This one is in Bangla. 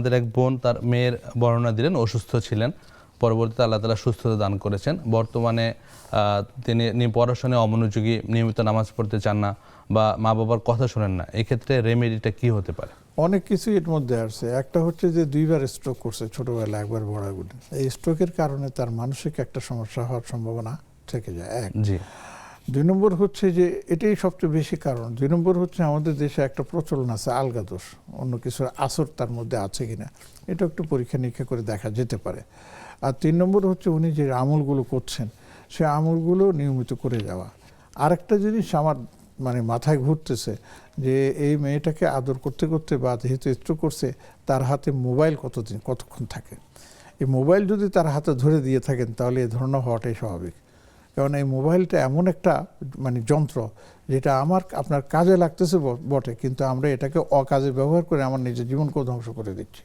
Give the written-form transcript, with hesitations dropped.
আমাদের এক বোন তার মেয়ের বর্ণনা দিলেন, অসুস্থ ছিলেন, পরবর্তীতে আল্লাহ তাআলা সুস্থতা দান করেছেন। বর্তমানে তিনি পড়াশোনায় অমনোযোগী, নিয়মিত নামাজ পড়তে চান না বা মা বাবার কথা শোনেন না। এক্ষেত্রে রেমেডিটা কি হতে পারে? অনেক কিছু এর মধ্যে আসছে। একটা হচ্ছে যে 2বার স্ট্রোক করছে ছোটবেলায়, একবার বড়াগুলি। এই স্ট্রোকের কারণে তার মানসিক একটা সমস্যা হওয়ার সম্ভাবনা থেকে যায়, এক। জি। 2 নম্বর হচ্ছে যে এটাই সবচেয়ে বেশি কারণ। 2 নম্বর হচ্ছে আমাদের দেশে একটা প্রচলন আছে আলগা দোষ, অন্য কিছুর আসর তার মধ্যে আছে কিনা, এটা একটু পরীক্ষা নিরীক্ষা করে দেখা যেতে পারে। আর 3 নম্বর হচ্ছে উনি যে আমলগুলো করছেন সে আমলগুলো নিয়মিত করে যাওয়া। আরেকটা জিনিস আমার মাথায় ঘুরতেছে যে এই মেয়েটাকে আদর করতে করতে বা যেহেতু স্ট্রোক করছে, তার হাতে মোবাইল কতক্ষণ থাকে। এই মোবাইল যদি তার হাতে ধরে দিয়ে থাকেন তাহলে এ ধরনের হওয়াটাই স্বাভাবিক। কারণ এই মোবাইলটা এমন একটা যন্ত্র যেটা আপনার কাজে লাগতেছে বটে, কিন্তু আমরা এটাকে অকাজে ব্যবহার করে আমার নিজের জীবনকেও ধ্বংস করে দিচ্ছি।